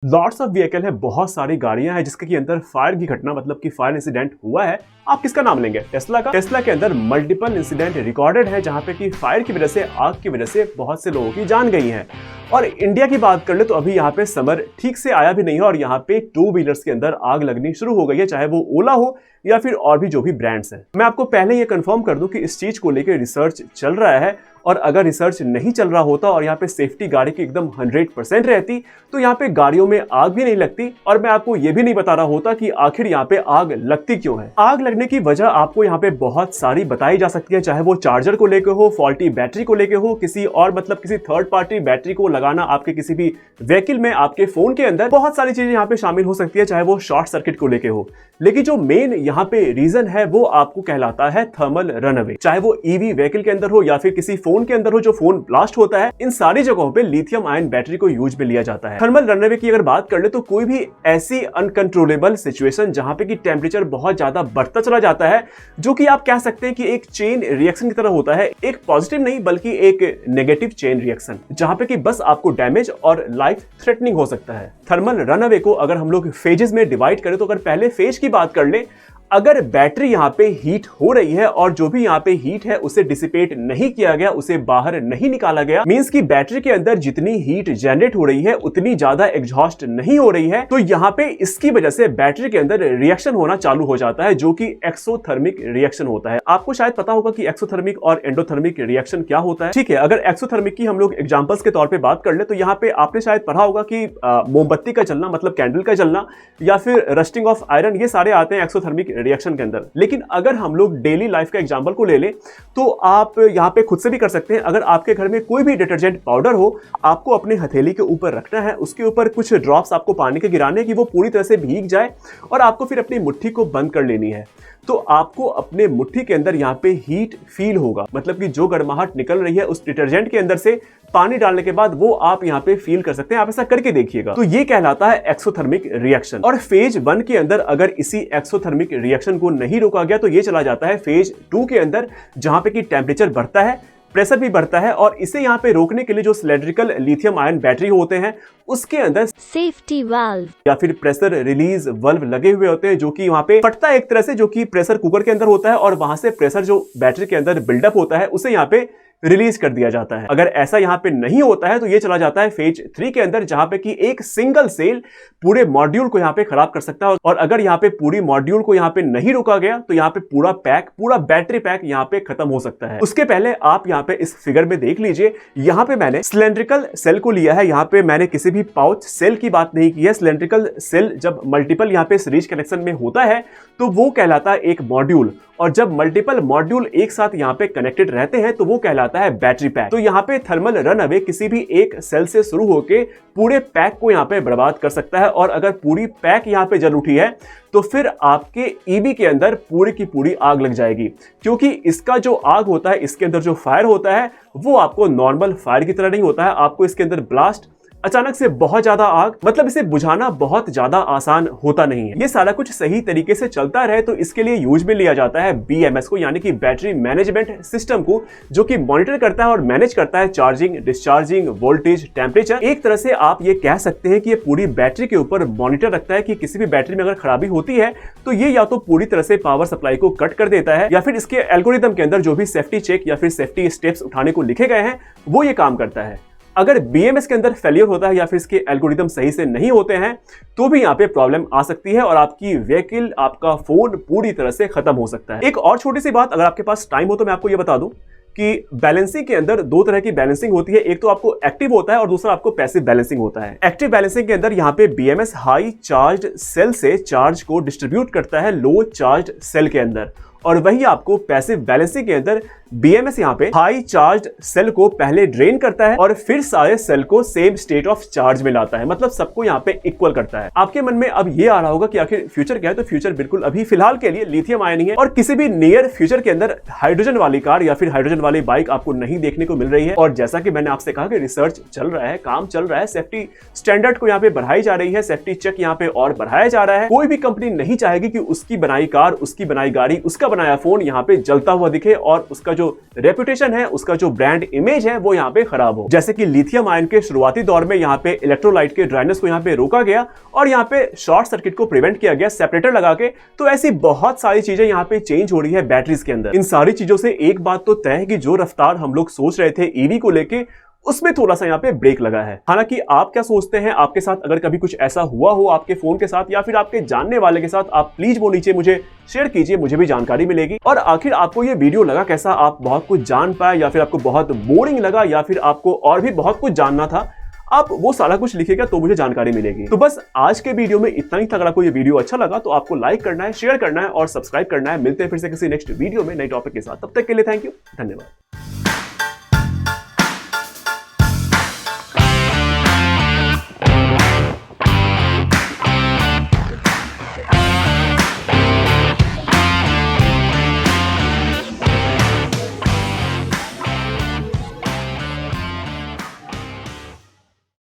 Lots of vehicle है, बहुत सारी गाड़ियां हैं जिसके अंदर फायर की घटना मतलब कि फायर इंसिडेंट हुआ है। आप किसका नाम लेंगे? टेस्ला का। टेस्ला के अंदर मल्टीपल इंसिडेंट रिकॉर्डेड है जहां पे कि फायर की वजह से, आग की वजह से बहुत से लोगों की जान गई है। और इंडिया की बात कर ले तो अभी यहाँ पे समर ठीक से आया भी नहीं है और यहाँ पे टू व्हीलर्स के अंदर आग लगनी शुरू हो गई है, चाहे वो ओला हो या फिर और भी जो भी ब्रांड्स हैं। मैं आपको पहले ये कंफर्म कर दूं कि इस चीज को लेकर रिसर्च चल रहा है, और अगर रिसर्च नहीं चल रहा होता और यहाँ पे सेफ्टी गाड़ी की एकदम 100% रहती तो यहाँ पे गाड़ियों में आग भी नहीं लगती, और मैं आपको ये भी नहीं बता रहा होता कि आखिर यहाँ पे आग लगती क्यों है। आग लगने की वजह आपको यहाँ पे बहुत सारी बताई जा सकती है, चाहे वो चार्जर को लेकर हो, फॉल्टी बैटरी को लेकर हो, किसी और मतलब किसी थर्ड पार्टी बैटरी को लगाना आपके किसी भी व्हीकल में, आपके फोन के अंदर, बहुत सारी चीजें यहाँ पे शामिल हो सकती है, चाहे वो शॉर्ट सर्किट को लेकर हो। लेकिन जो मेन यहाँ पे रीजन है वो आपको कहलाता है थर्मल रनअवे। चाहे वो ईवी व्हीकल के अंदर हो या फिर किसी फोन के अंदर हो जो फोन ब्लास्ट होता है, इन सारी जगहों पे लिथियम आयन बैटरी को यूज में लिया जाता है। थर्मल रनअवे की अगर बात कर ले तो कोई भी ऐसी अनकंट्रोलेबल सिचुएशन जहां पे कि टेम्परेचर बहुत ज्यादा बढ़ता चला जाता है, जो कि आप कह सकते हैं कि एक चेन रिएक्शन की तरह होता है, एक पॉजिटिव नहीं बल्कि एक नेगेटिव चेन रिएक्शन, जहां पे कि बस आपको डैमेज और लाइफ थ्रेटनिंग हो सकता है। थर्मल रनअवे को अगर हम लोग फेजेस में डिवाइड करें तो अगर पहले फेज की बात कर ले, अगर बैटरी यहाँ पे हीट हो रही है और जो भी यहाँ पे हीट है उसे डिसिपेट नहीं किया गया, उसे बाहर नहीं निकाला गया, मींस कि बैटरी के अंदर जितनी हीट जनरेट हो रही है उतनी ज्यादा एग्जॉस्ट नहीं हो रही है, तो यहाँ पे इसकी वजह से बैटरी के अंदर रिएक्शन होना चालू हो जाता है, जो कि एक्सोथर्मिक रिएक्शन होता है। आपको शायद पता होगा कि एक्सोथर्मिक और एंडोथर्मिक रिएक्शन क्या होता है। ठीक है, अगर एक्सोथर्मिक की हम लोग एग्जांपल्स के तौर पे बात कर ले तो यहाँ पे आपने शायद पढ़ा होगा कि मोमबत्ती का जलना मतलब कैंडल का जलना या फिर रस्टिंग ऑफ आयरन, ये सारे आते हैं एक्सोथर्मिक रिएक्शन के अंदर। लेकिन अगर हम लोग डेली लाइफ का एग्जांपल को ले लें तो आप यहां पे खुद से भी कर सकते हैं। अगर आपके घर में कोई भी डिटर्जेंट पाउडर हो, आपको अपने हथेली के ऊपर रखना है, उसके ऊपर कुछ ड्रॉप्स आपको पानी के गिराने की, वो पूरी तरह से भीग जाए और आपको फिर अपनी मुट्ठी को बंद कर लेनी है, तो आपको अपने मुट्ठी के अंदर यहाँ पे हीट फील होगा, मतलब कि जो गर्माहट निकल रही है उस डिटर्जेंट के अंदर से पानी डालने के बाद वो आप यहाँ पे फील कर सकते हैं। आप ऐसा करके देखिएगा, तो ये कहलाता है एक्सोथर्मिक रिएक्शन। और फेज 1 के अंदर अगर इसी एक्सोथर्मिक रिएक्शन को नहीं रोका गया तो ये चला जाता है फेज 2 के अंदर, जहां पे कि टेम्परेचर बढ़ता है, प्रेशर भी बढ़ता है, और इसे यहाँ पे रोकने के लिए जो सिलेंड्रिकल लिथियम आयन बैटरी होते हैं उसके अंदर सेफ्टी वाल्व या फिर प्रेशर रिलीज वाल्व लगे हुए होते हैं, जो कि वहां पे फटता है एक तरह से, जो कि प्रेशर कुकर के अंदर होता है, और वहां से प्रेशर जो बैटरी के अंदर बिल्डअप होता है उसे यहाँ पे रिलीज कर दिया जाता है। अगर ऐसा यहाँ पे नहीं होता है तो ये चला जाता है फेज 3 के अंदर, जहां पे कि एक सिंगल सेल पूरे मॉड्यूल को यहाँ पे खराब कर सकता है, और अगर यहाँ पे पूरी मॉड्यूल को यहाँ पे नहीं रोका गया तो यहाँ पे पूरा पैक, पूरा बैटरी पैक यहाँ पे खत्म हो सकता है। उसके पहले आप यहाँ पे इस फिगर में देख लीजिए, यहाँ पे मैंने सिलेंड्रिकल सेल को लिया है, यहाँ पे मैंने किसी भी पाउच सेल की बात नहीं की है। सिलेंड्रिकल सेल जब मल्टीपल यहाँ पे सीरीज कनेक्शन में होता है तो वो कहलाता है एक मॉड्यूल, और जब मल्टीपल मॉड्यूल एक साथ यहाँ पे कनेक्टेड रहते हैं तो वो कहलाता है बैटरी पैक। तो यहाँ पे थर्मल रनअवे किसी भी एक सेल से शुरू होके पूरे पैक को यहाँ पे बर्बाद कर सकता है, और अगर पूरी पैक यहाँ पे जल उठी है तो फिर आपके ईवी के अंदर पूरी की पूरी आग लग जाएगी, क्योंकि इसका जो आग होता है, इसके अंदर जो फायर होता है वो आपको नॉर्मल फायर की तरह नहीं होता है। आपको इसके अंदर ब्लास्ट, अचानक से बहुत ज्यादा आग, मतलब इसे बुझाना बहुत ज्यादा आसान होता नहीं है। ये सारा कुछ सही तरीके से चलता रहे तो इसके लिए यूज में लिया जाता है BMS को, यानी कि बैटरी मैनेजमेंट सिस्टम को, जो कि मॉनिटर करता है और मैनेज करता है चार्जिंग, डिस्चार्जिंग, वोल्टेज, टेम्परेचर। एक तरह से आप ये कह सकते हैं कि ये पूरी बैटरी के ऊपर मॉनिटर रखता है कि किसी भी बैटरी में अगर खराबी होती है तो ये या तो पूरी तरह से पावर सप्लाई को कट कर देता है, या फिर इसके एल्गोरिथम के अंदर जो भी सेफ्टी चेक या फिर सेफ्टी स्टेप्स उठाने को लिखे गए हैं वो ये काम करता है। अगर BMS के अंदर फेलियर होता है या फिर इसके एल्गोरिथम सही से नहीं होते हैं तो भी यहाँ पे प्रॉब्लम आ सकती है और आपकी व्हीकल, आपका फोन पूरी तरह से खत्म हो सकता है। एक और छोटी सी बात, अगर आपके पास टाइम हो तो मैं आपको ये बता दूं कि बैलेंसिंग के अंदर दो तरह की बैलेंसिंग होती है, एक तो आपको एक्टिव होता है और दूसरा आपको पैसिव बैलेंसिंग होता है। एक्टिव बैलेंसिंग के अंदर यहाँ पे BMS हाई चार्ज सेल से चार्ज को डिस्ट्रीब्यूट करता है लो चार्ज सेल के अंदर, और वही आपको पैसिव बैलेंसिंग के अंदर BMS यहाँ पे हाई चार्ज सेल को पहले ड्रेन करता है और फिर सारे सेल को सेम स्टेट ऑफ चार्ज में लाता है, मतलब सबको यहाँ पे इक्वल करता है। आपके मन में अब ये आ रहा होगा कि आखिर फ्यूचर क्या है, तो फ्यूचर बिल्कुल अभी फिलहाल के लिए लिथियम आयन ही है, और किसी भी नियर फ्यूचर के अंदर हाइड्रोजन वाली कार या फिर हाइड्रोजन वाली बाइक आपको नहीं देखने को मिल रही है। और जैसा कि मैंने आपसे कहा कि रिसर्च चल रहा है, काम चल रहा है, सेफ्टी स्टैंडर्ड को यहाँ पे बढ़ाई जा रही है, सेफ्टी चेक यहाँ पे और बढ़ाया जा रहा है। कोई भी कंपनी नहीं चाहेगी कि उसकी बनाई कार, उसकी बनाई गाड़ी, उसका बनाया फोन यहाँ पे जलता हुआ दिखे और उसका जो रेपुटेशन है, उसका जो ब्रांड इमेज है वो यहाँ पे खराब हो। जैसे कि लिथियम आयन के शुरुआती दौर में यहाँ पे इलेक्ट्रोलाइट के ड्राइनेस को यहाँ पे रोका गया और यहाँ पे शॉर्ट सर्किट को प्रिवेंट किया गया सेपरेटर लगा के। तो ऐसी बहुत सारी चीजें यहाँ पे चेंज हो रही है बैटरीज के अंदर। इन सारी चीजों से एक बात तो तय है कि जो रफ्तार हम लोग सोच रहे थे ईवी को लेके, उसमें थोड़ा सा यहाँ पे ब्रेक लगा है। हालांकि आप क्या सोचते हैं, आपके साथ अगर कभी कुछ ऐसा हुआ हो आपके फोन के साथ या फिर आपके जानने वाले के साथ, आप प्लीज वो नीचे मुझे शेयर कीजिए, मुझे भी जानकारी मिलेगी। और आखिर आपको ये वीडियो लगा कैसा, आप बहुत कुछ जान पाए या फिर आपको बहुत बोरिंग लगा या फिर आपको और भी बहुत कुछ जानना था, आप वो सारा कुछ लिखेगा तो मुझे जानकारी मिलेगी। तो बस आज के वीडियो में इतना ही था। अगर आपको ये वीडियो अच्छा लगा तो आपको लाइक करना है, शेयर करना है और सब्सक्राइब करना है। मिलते हैं फिर से किसी नेक्स्ट वीडियो में नई टॉपिक के साथ। तब तक के लिए थैंक यू, धन्यवाद।